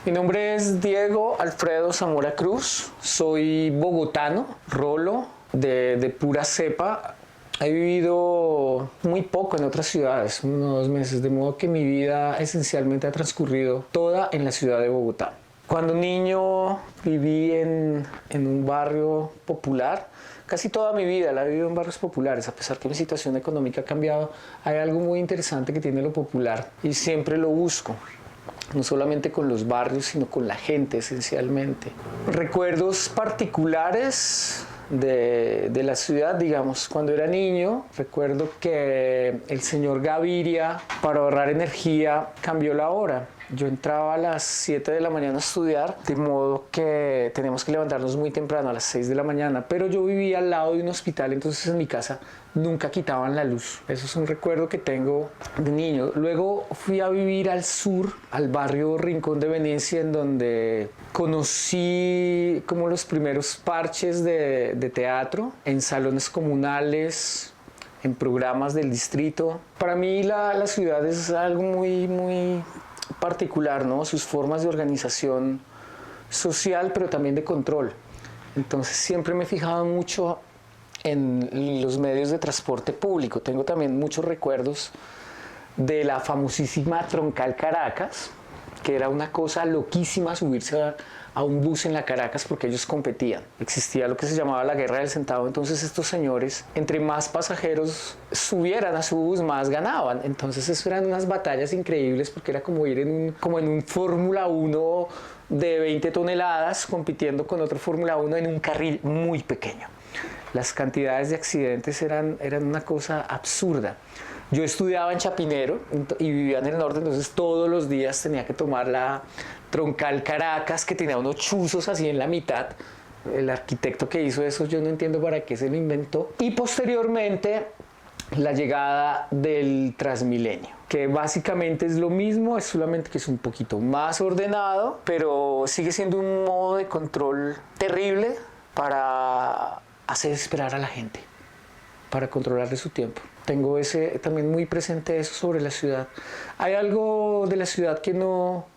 Mi nombre es Diego Alfredo Zamora Cruz, soy bogotano, rolo, de pura cepa. He vivido muy poco en otras ciudades, unos 2 meses, de modo que mi vida esencialmente ha transcurrido toda en la ciudad de Bogotá. Cuando niño viví en un barrio popular. Casi toda mi vida la he vivido en barrios populares, a pesar que mi situación económica ha cambiado. Hay algo muy interesante que tiene lo popular y siempre lo busco. No solamente con los barrios, sino con la gente esencialmente. Recuerdos particulares de la ciudad, digamos, cuando era niño, recuerdo que el señor Gaviria, para ahorrar energía, cambió la hora. Yo entraba a las 7 de la mañana a estudiar, de modo que teníamos que levantarnos muy temprano, a las 6 de la mañana, pero yo vivía al lado de un hospital, entonces en mi casa nunca quitaban la luz. Eso es un recuerdo que tengo de niño. Luego fui a vivir al sur, al barrio Rincón de Venecia, en donde conocí como los primeros parches de teatro, en salones comunales, en programas del distrito. Para mí la ciudad es algo muy particular, ¿no? Sus formas de organización social, pero también de control. Entonces siempre me he fijado mucho en los medios de transporte público. Tengo también muchos recuerdos de la famosísima Troncal Caracas, que era una cosa loquísima subirse a un bus en la Caracas porque ellos competían. Existía lo que se llamaba la guerra del centavo, entonces estos señores, entre más pasajeros subieran a su bus, más ganaban. Entonces eso eran unas batallas increíbles porque era como ir en un Fórmula 1 de 20 toneladas compitiendo con otro Fórmula 1 en un carril muy pequeño. Las cantidades de accidentes eran una cosa absurda. Yo estudiaba en Chapinero y vivía en el norte, entonces todos los días tenía que tomar la Troncal Caracas, que tenía unos chuzos así en la mitad. El arquitecto que hizo eso, yo no entiendo para qué se lo inventó. Y posteriormente, la llegada del Transmilenio, que básicamente es lo mismo, es solamente que es un poquito más ordenado, pero sigue siendo un modo de control terrible para hacer esperar a la gente, para controlarle su tiempo. Tengo también muy presente eso sobre la ciudad. Hay algo de la ciudad que no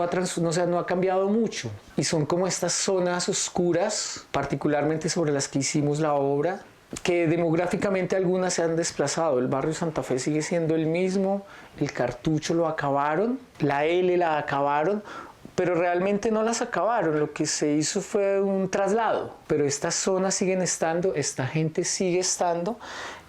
ha cambiado mucho, y son como estas zonas oscuras, particularmente sobre las que hicimos la obra, que demográficamente algunas se han desplazado. El barrio Santa Fe sigue siendo el mismo, el Cartucho lo acabaron, la L la acabaron, pero realmente no las acabaron. Lo que se hizo fue un traslado, pero estas zonas siguen estando, esta gente sigue estando,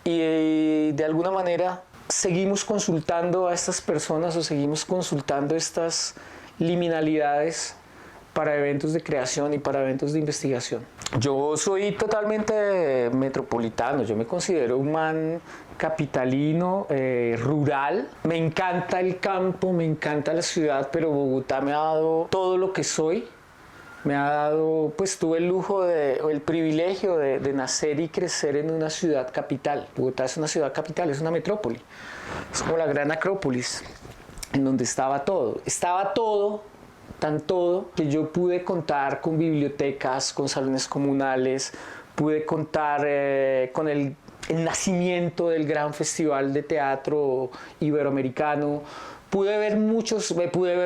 y de alguna manera seguimos consultando a estas personas o seguimos consultando estas liminalidades para eventos de creación y para eventos de investigación. Yo soy totalmente metropolitano, yo me considero un man capitalino, rural. Me encanta el campo, me encanta la ciudad, pero Bogotá me ha dado todo lo que soy. Me ha dado, pues tuve el lujo o el privilegio de nacer y crecer en una ciudad capital. Bogotá es una ciudad capital, es una metrópoli, es como la gran Acrópolis. en donde estaba todo. Estaba todo, tan todo, que yo pude contar con bibliotecas, con salones comunales, pude contar con el nacimiento del gran festival de teatro iberoamericano. Pude ver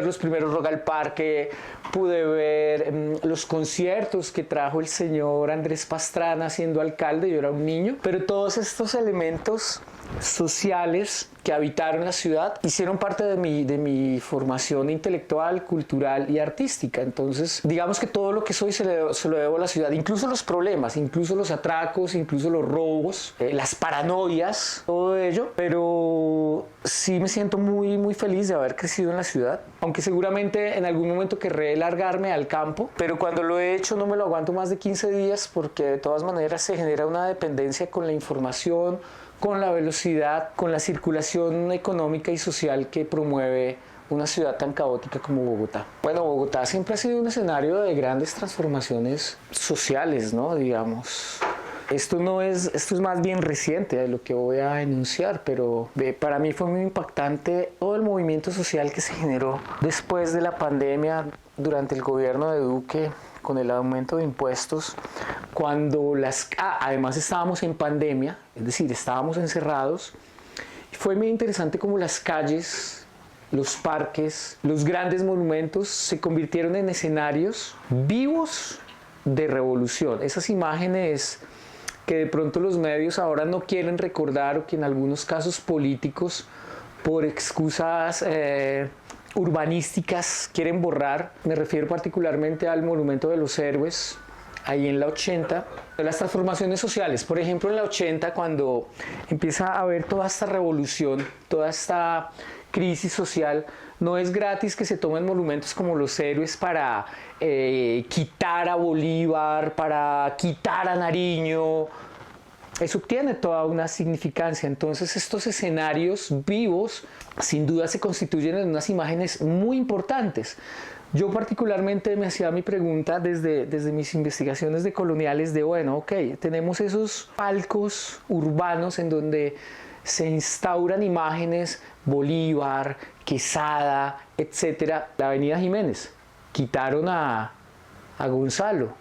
los primeros Rock al Parque, pude ver los conciertos que trajo el señor Andrés Pastrana siendo alcalde, yo era un niño, pero todos estos elementos sociales que habitaron la ciudad hicieron parte de mi formación intelectual, cultural y artística. Entonces, digamos que todo lo que soy se lo debo a la ciudad, incluso los problemas, incluso los atracos, incluso los robos, las paranoias, todo ello, pero sí me siento muy, muy feliz de haber crecido en la ciudad, aunque seguramente en algún momento querré largarme al campo, pero cuando lo he hecho no me lo aguanto más de 15 días porque de todas maneras se genera una dependencia con la información, con la velocidad, con la circulación económica y social que promueve una ciudad tan caótica como Bogotá. Bueno, Bogotá siempre ha sido un escenario de grandes transformaciones sociales, ¿no? Digamos. Esto es más bien reciente de lo que voy a enunciar, pero para mí fue muy impactante todo el movimiento social que se generó después de la pandemia, durante el gobierno de Duque, con el aumento de impuestos, cuando además estábamos en pandemia, es decir, estábamos encerrados, y fue muy interesante cómo las calles, los parques, los grandes monumentos se convirtieron en escenarios vivos de revolución. Esas imágenes que de pronto los medios ahora no quieren recordar o que en algunos casos políticos, por excusas urbanísticas, quieren borrar. Me refiero particularmente al Monumento de los Héroes, ahí en la 80. Las transformaciones sociales, por ejemplo, en la 80, cuando empieza a haber toda esta revolución, toda esta crisis social, no es gratis que se tomen monumentos como los Héroes para quitar a Bolívar, para quitar a Nariño. Eso tiene toda una significancia. Entonces estos escenarios vivos sin duda se constituyen en unas imágenes muy importantes. Yo particularmente me hacía mi pregunta desde mis investigaciones de coloniales de, bueno, ok, tenemos esos palcos urbanos en donde se instauran imágenes, Bolívar, Quesada, etcétera. La Avenida Jiménez, quitaron a Gonzalo.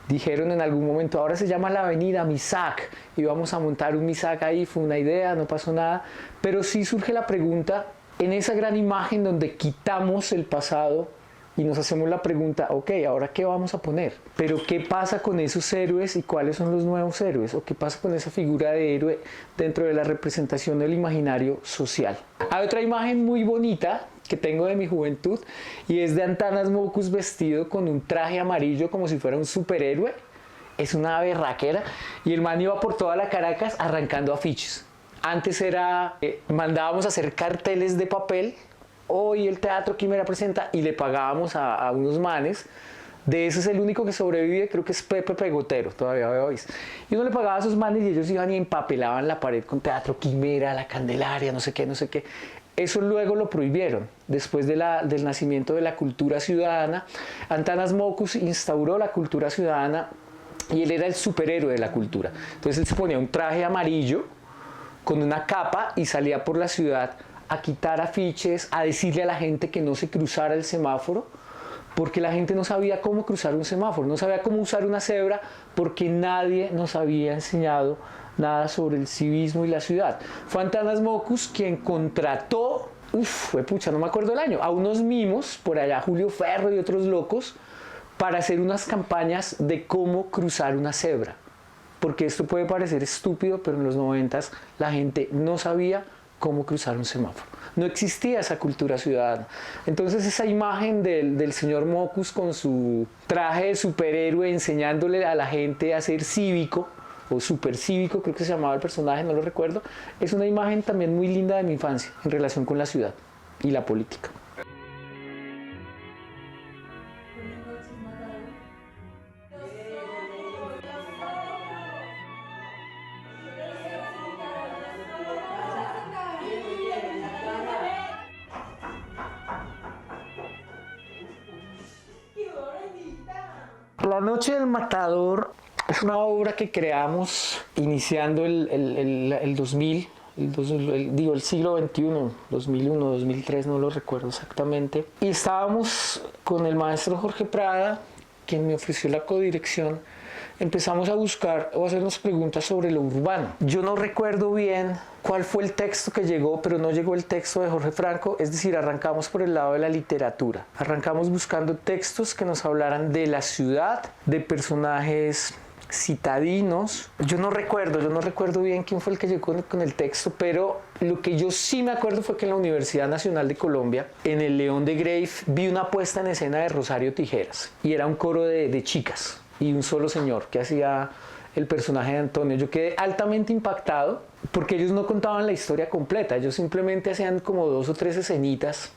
Dijeron en algún momento, ahora se llama la avenida Misac, y vamos a montar un Misac ahí, fue una idea, no pasó nada, pero sí surge la pregunta, en esa gran imagen donde quitamos el pasado y nos hacemos la pregunta, ok, ¿ahora qué vamos a poner? Pero ¿qué pasa con esos héroes y cuáles son los nuevos héroes? ¿O qué pasa con esa figura de héroe dentro de la representación del imaginario social? Hay otra imagen muy bonita que tengo de mi juventud y es de Antanas Mockus vestido con un traje amarillo como si fuera un superhéroe. Es una berraquera y el man iba por toda la Caracas arrancando afiches. Antes mandábamos a hacer carteles de papel, hoy el Teatro Quimera presenta, y le pagábamos a unos manes. De ese es el único que sobrevive, creo que es Pepe Pegotero, todavía veo. Y uno le pagaba a esos manes y ellos iban y empapelaban la pared con Teatro Quimera, La Candelaria, no sé qué, no sé qué. Eso luego lo prohibieron. Después del nacimiento de la cultura ciudadana, Antanas Mockus instauró la cultura ciudadana y él era el superhéroe de la cultura. Entonces él se ponía un traje amarillo con una capa y salía por la ciudad a quitar afiches, a decirle a la gente que no se cruzara el semáforo, porque la gente no sabía cómo cruzar un semáforo, no sabía cómo usar una cebra, porque nadie nos había enseñado nada sobre el civismo y la ciudad. Fue Antanas Mockus quien contrató, no me acuerdo el año, a unos mimos, por allá Julio Ferro y otros locos, para hacer unas campañas de cómo cruzar una cebra. Porque esto puede parecer estúpido, pero en los 90s la gente no sabía cómo cruzar un semáforo. No existía esa cultura ciudadana. Entonces esa imagen del señor Mockus con su traje de superhéroe enseñándole a la gente a ser cívico, o supercívico, creo que se llamaba el personaje, no lo recuerdo, es una imagen también muy linda de mi infancia en relación con la ciudad y la política. La Noche del Matador es una obra que creamos iniciando el 2000, el siglo XXI, 2001, 2003, no lo recuerdo exactamente. Y estábamos con el maestro Jorge Prada, quien me ofreció la codirección. Empezamos a buscar o a hacernos preguntas sobre lo urbano. Yo no recuerdo bien cuál fue el texto que llegó, pero no llegó el texto de Jorge Franco, es decir, arrancamos por el lado de la literatura. Arrancamos buscando textos que nos hablaran de la ciudad, de personajes citadinos. Yo no recuerdo bien quién fue el que llegó con el texto, pero lo que yo sí me acuerdo fue que en la Universidad Nacional de Colombia, en el León de Grave, vi una puesta en escena de Rosario Tijeras, y era un coro de chicas y un solo señor que hacía el personaje de Antonio. Yo quedé altamente impactado porque ellos no contaban la historia completa, ellos simplemente hacían como 2 o 3 escenitas,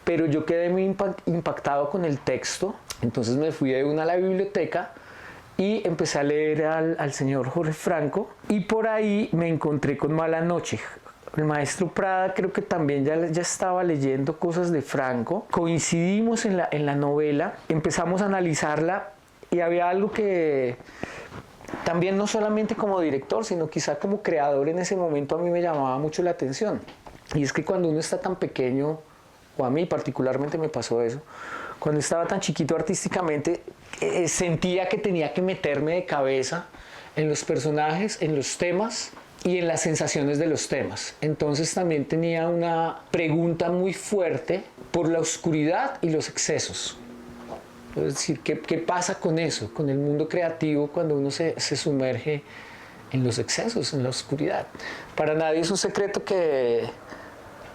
pero yo quedé muy impactado con el texto. Entonces me fui de una a la biblioteca y empecé a leer al señor Jorge Franco, y por ahí me encontré con Mala Noche. El maestro Prada creo que también ya estaba leyendo cosas de Franco. Coincidimos en la novela, empezamos a analizarla, y había algo que también, no solamente como director, sino quizá como creador en ese momento, a mí me llamaba mucho la atención. Y es que cuando uno está tan pequeño, o a mí particularmente me pasó eso, cuando estaba tan chiquito artísticamente, sentía que tenía que meterme de cabeza en los personajes, en los temas y en las sensaciones de los temas. Entonces también tenía una pregunta muy fuerte por la oscuridad y los excesos. Es decir, ¿qué pasa con eso, con el mundo creativo, cuando uno se sumerge en los excesos, en la oscuridad? Para nadie es un secreto que,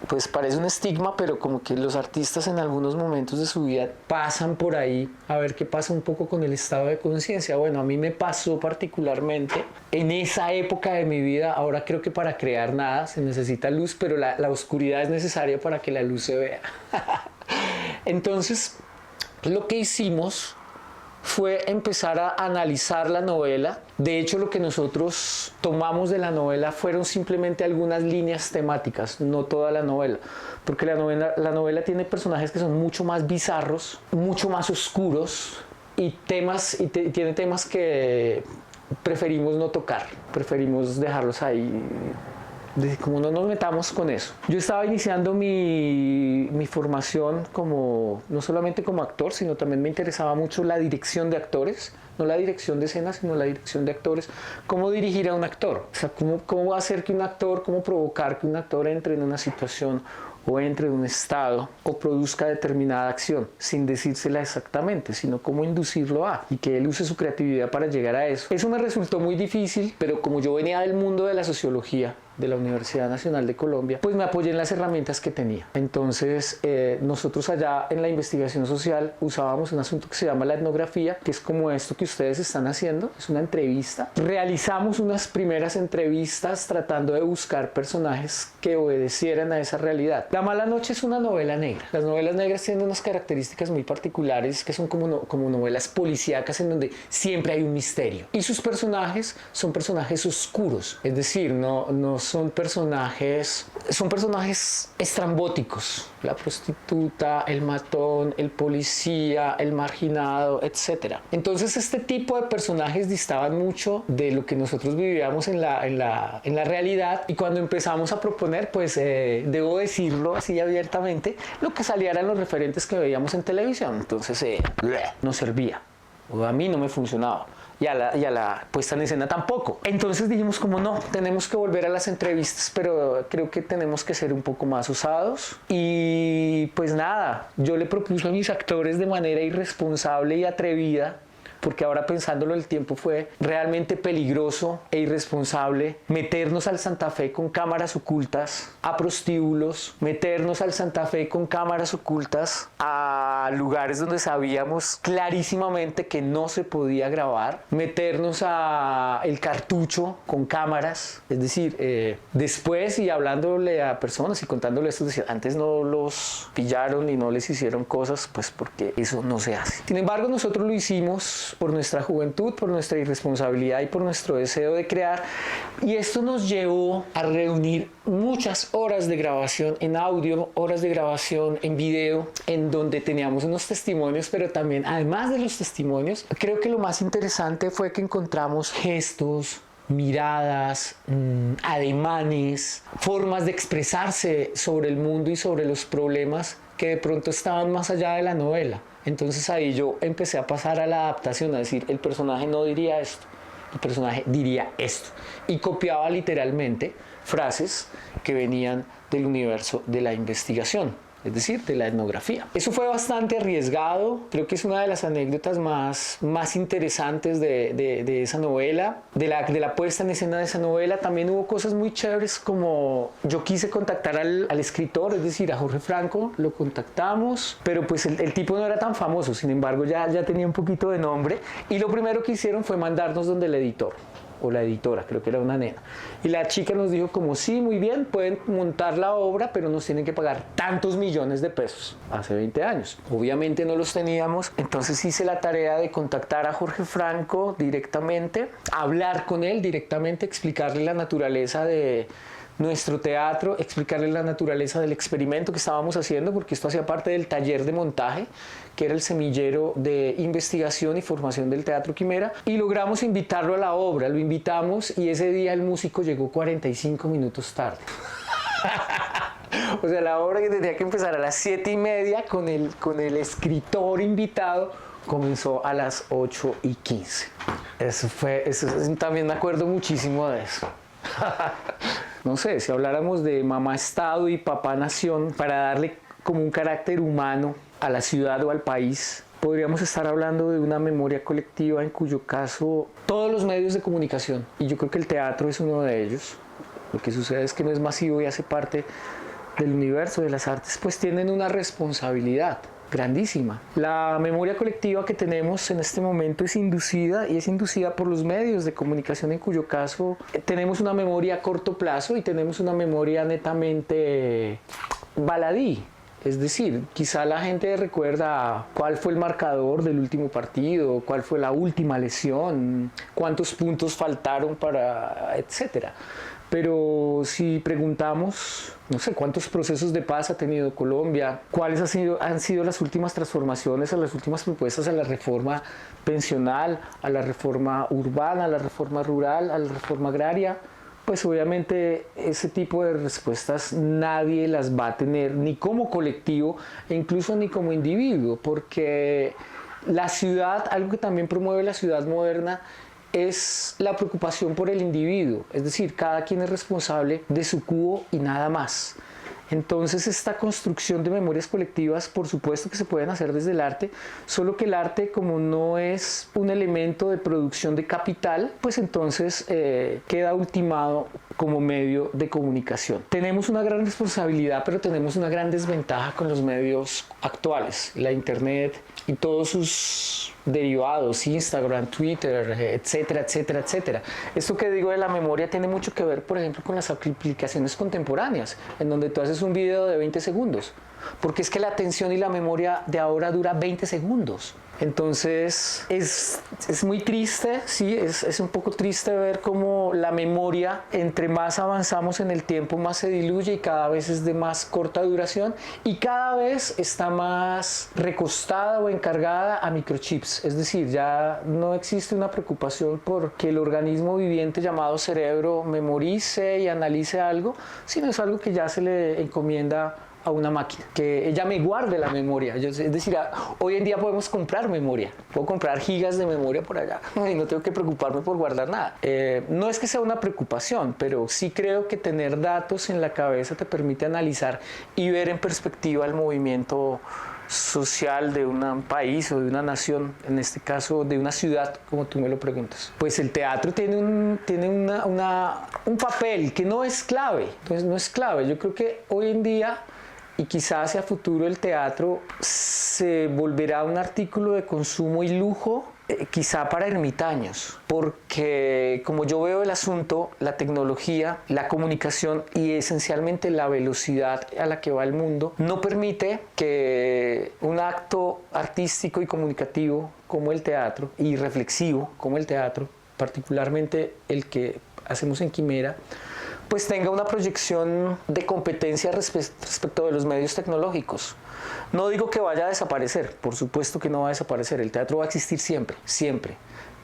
pues parece un estigma, pero como que los artistas en algunos momentos de su vida pasan por ahí a ver qué pasa un poco con el estado de conciencia. Bueno, a mí me pasó particularmente en esa época de mi vida. Ahora creo que para crear nada se necesita luz, pero la oscuridad es necesaria para que la luz se vea. Entonces, lo que hicimos fue empezar a analizar la novela. De hecho, lo que nosotros tomamos de la novela fueron simplemente algunas líneas temáticas, no toda la novela, porque la novela tiene personajes que son mucho más bizarros, mucho más oscuros, y tiene temas que preferimos no tocar, preferimos dejarlos ahí. Como no nos metamos con eso. Yo estaba iniciando mi formación no solamente como actor, sino también me interesaba mucho la dirección de actores, no la dirección de escenas, sino la dirección de actores. Cómo dirigir a un actor, o sea, cómo hacer que un actor, cómo provocar que un actor entre en una situación o entre en un estado o produzca determinada acción sin decírsela exactamente, sino cómo inducirlo a, y que él use su creatividad para llegar a eso. Eso me resultó muy difícil, pero como yo venía del mundo de la sociología de la Universidad Nacional de Colombia, pues me apoyé en las herramientas que tenía. Entonces, nosotros allá en la investigación social usábamos un asunto que se llama la etnografía, que es como esto que ustedes están haciendo, es una entrevista. Realizamos unas primeras entrevistas tratando de buscar personajes que obedecieran a esa realidad. La Mala Noche es una novela negra. Las novelas negras tienen unas características muy particulares, que son como novelas policíacas en donde siempre hay un misterio. Y sus personajes son personajes oscuros, es decir, no son personajes estrambóticos. La prostituta, el matón, el policía, el marginado, etc. Entonces este tipo de personajes distaban mucho de lo que nosotros vivíamos en la realidad, y cuando empezamos a proponer, pues debo decirlo así abiertamente, lo que salía eran los referentes que veíamos en televisión. Entonces no servía, o a mí no me funcionaba. Y a la puesta en escena tampoco. Entonces dijimos como no, tenemos que volver a las entrevistas, pero creo que tenemos que ser un poco más osados. Y pues nada, yo le propuse a mis actores de manera irresponsable y atrevida, porque ahora pensándolo, el tiempo fue realmente peligroso e irresponsable, meternos al Santa Fe con cámaras ocultas a prostíbulos, meternos al Santa Fe con cámaras ocultas a lugares donde sabíamos clarísimamente que no se podía grabar, meternos a El Cartucho con cámaras. Es decir, después, y hablándole a personas y contándole esto, decía, antes no los pillaron y no les hicieron cosas, pues porque eso no se hace. Sin embargo, nosotros lo hicimos por nuestra juventud, por nuestra irresponsabilidad y por nuestro deseo de crear, y esto nos llevó a reunir muchas horas de grabación en audio, horas de grabación en video, en donde teníamos unos testimonios, pero también, además de los testimonios, creo que lo más interesante fue que encontramos gestos, miradas, ademanes, formas de expresarse sobre el mundo y sobre los problemas que de pronto estaban más allá de la novela. Entonces ahí yo empecé a pasar a la adaptación, a decir, el personaje no diría esto, el personaje diría esto. Y copiaba literalmente frases que venían del universo de la investigación, es decir, de la etnografía. Eso fue bastante arriesgado, creo que es una de las anécdotas más interesantes de esa novela, de la puesta en escena de esa novela. También hubo cosas muy chéveres, como yo quise contactar al escritor, es decir, a Jorge Franco, lo contactamos, pero pues el tipo no era tan famoso, sin embargo ya tenía un poquito de nombre, y lo primero que hicieron fue mandarnos donde el editor, o la editora, creo que era una nena. Y la chica nos dijo como, sí, muy bien, pueden montar la obra, pero nos tienen que pagar tantos millones de pesos. Hace 20 años. Obviamente no los teníamos, entonces hice la tarea de contactar a Jorge Franco directamente, hablar con él directamente, explicarle la naturaleza de nuestro teatro, explicarle la naturaleza del experimento que estábamos haciendo, porque esto hacía parte del taller de montaje, que era el semillero de investigación y formación del Teatro Quimera, y logramos invitarlo a la obra. Lo invitamos y ese día el músico llegó 45 minutos tarde. O sea, la obra que tenía que empezar a las 7:30 con el escritor invitado comenzó a las 8:15. También me acuerdo muchísimo de eso. No sé, si habláramos de mamá Estado y papá Nación, para darle como un carácter humano a la ciudad o al país, podríamos estar hablando de una memoria colectiva en cuyo caso todos los medios de comunicación, y yo creo que el teatro es uno de ellos, lo que sucede es que no es masivo y hace parte del universo de las artes, pues tienen una responsabilidad grandísima. La memoria colectiva que tenemos en este momento es inducida por los medios de comunicación, en cuyo caso tenemos una memoria a corto plazo y tenemos una memoria netamente baladí. Es decir, quizá la gente recuerda cuál fue el marcador del último partido, cuál fue la última lesión, cuántos puntos faltaron para, etcétera. Pero si preguntamos, no sé, cuántos procesos de paz ha tenido Colombia, cuáles han sido las últimas transformaciones, las últimas propuestas a la reforma pensional, a la reforma urbana, a la reforma rural, a la reforma agraria, pues obviamente ese tipo de respuestas nadie las va a tener ni como colectivo e incluso ni como individuo, porque la ciudad, algo que también promueve la ciudad moderna, es la preocupación por el individuo, es decir, cada quien es responsable de su cubo y nada más. Entonces esta construcción de memorias colectivas, por supuesto que se pueden hacer desde el arte, solo que el arte, como no es un elemento de producción de capital, pues entonces queda ultimado como medio de comunicación. Tenemos una gran responsabilidad, pero tenemos una gran desventaja con los medios actuales, la internet y todos sus derivados, Instagram, Twitter, etcétera, etcétera, etcétera. Esto que digo de la memoria tiene mucho que ver, por ejemplo, con las aplicaciones contemporáneas, en donde tú haces un video de 20 segundos, porque es que la atención y la memoria de ahora dura 20 segundos. Entonces es muy triste, sí, es un poco triste ver cómo la memoria, entre más avanzamos en el tiempo, más se diluye y cada vez es de más corta duración y cada vez está más recostada o encargada a microchips. Es decir, ya no existe una preocupación por que el organismo viviente llamado cerebro memorice y analice algo, sino es algo que ya se le encomienda a una máquina, que ella me guarde la memoria. Es decir, hoy en día podemos comprar memoria, puedo comprar gigas de memoria por allá y no tengo que preocuparme por guardar nada. No es que sea una preocupación, pero sí creo que tener datos en la cabeza te permite analizar y ver en perspectiva el movimiento social de un país o de una nación, en este caso de una ciudad, como tú me lo preguntas. Pues el teatro tiene un papel que no es clave, entonces no es clave. Yo creo que hoy en día, y quizás hacia futuro, el teatro se volverá un artículo de consumo y lujo, quizá para ermitaños, porque como yo veo el asunto, la tecnología, la comunicación y esencialmente la velocidad a la que va el mundo no permite que un acto artístico y comunicativo como el teatro, y reflexivo como el teatro, particularmente el que hacemos en Quimera, pues tenga una proyección de competencia respecto de los medios tecnológicos. No digo que vaya a desaparecer, por supuesto que no va a desaparecer, el teatro va a existir siempre, siempre,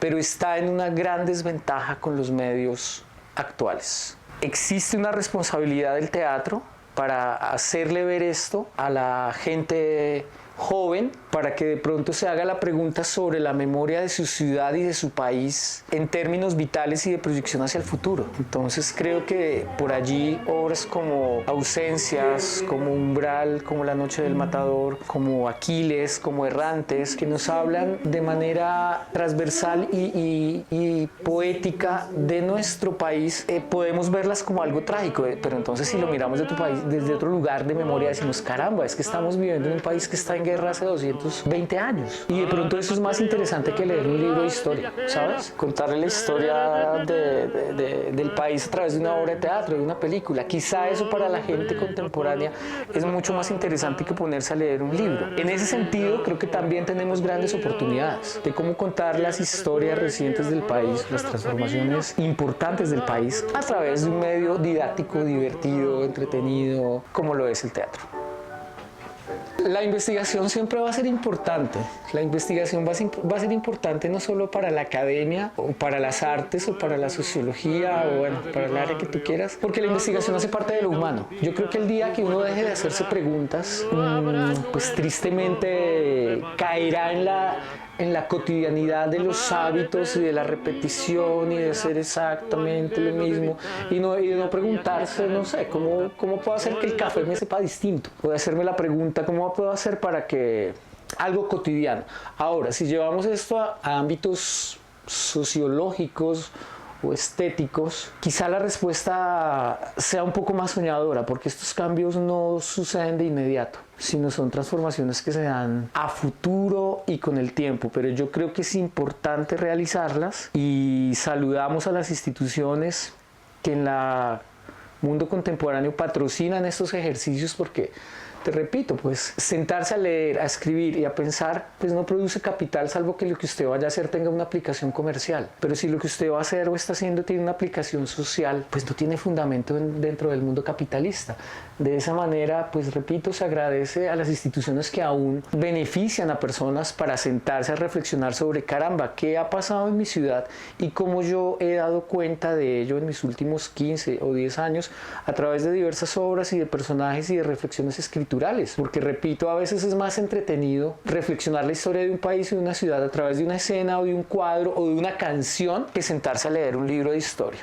pero está en una gran desventaja con los medios actuales. Existe una responsabilidad del teatro para hacerle ver esto a la gente joven, para que de pronto se haga la pregunta sobre la memoria de su ciudad y de su país en términos vitales y de proyección hacia el futuro. Entonces creo que por allí obras como Ausencias, como Umbral, como La Noche del Matador, como Aquiles, como Errantes, que nos hablan de manera transversal y poética de nuestro país, podemos verlas como algo trágico, pero entonces si lo miramos de tu país, desde otro lugar de memoria, decimos, caramba, es que estamos viviendo en un país que está en guerra hace 220 años. Y de pronto eso es más interesante que leer un libro de historia, ¿sabes? Contarle la historia del país a través de una obra de teatro, de una película. Quizá eso para la gente contemporánea es mucho más interesante que ponerse a leer un libro. En ese sentido, creo que también tenemos grandes oportunidades de cómo contar las historias recientes del país, las transformaciones importantes del país a través de un medio didáctico, divertido, entretenido, como lo es el teatro. La investigación siempre va a ser importante. La investigación va a ser importante no solo para la academia o para las artes o para la sociología o bueno, para el área que tú quieras, porque la investigación hace parte de lo humano. Yo creo que el día que uno deje de hacerse preguntas, pues tristemente caerá en la cotidianidad de los hábitos y de la repetición y de hacer exactamente lo mismo y de no preguntarse, no sé, ¿cómo puedo hacer que el café me sepa distinto? Puedo hacerme la pregunta, ¿cómo puedo hacer para que algo cotidiano? Ahora, si llevamos esto a ámbitos sociológicos o estéticos, quizá la respuesta sea un poco más soñadora, porque estos cambios no suceden de inmediato, sino son transformaciones que se dan a futuro y con el tiempo, pero yo creo que es importante realizarlas y saludamos a las instituciones que en el mundo contemporáneo patrocinan estos ejercicios porque, te repito, pues sentarse a leer, a escribir y a pensar, pues no produce capital salvo que lo que usted vaya a hacer tenga una aplicación comercial. Pero si lo que usted va a hacer o está haciendo tiene una aplicación social, pues no tiene fundamento dentro del mundo capitalista. De esa manera, pues repito, se agradece a las instituciones que aún benefician a personas para sentarse a reflexionar sobre, caramba, ¿qué ha pasado en mi ciudad? Y cómo yo he dado cuenta de ello en mis últimos 15 o 10 años a través de diversas obras y de personajes y de reflexiones escriturales. Porque repito, a veces es más entretenido reflexionar la historia de un país y de una ciudad a través de una escena o de un cuadro o de una canción que sentarse a leer un libro de historia.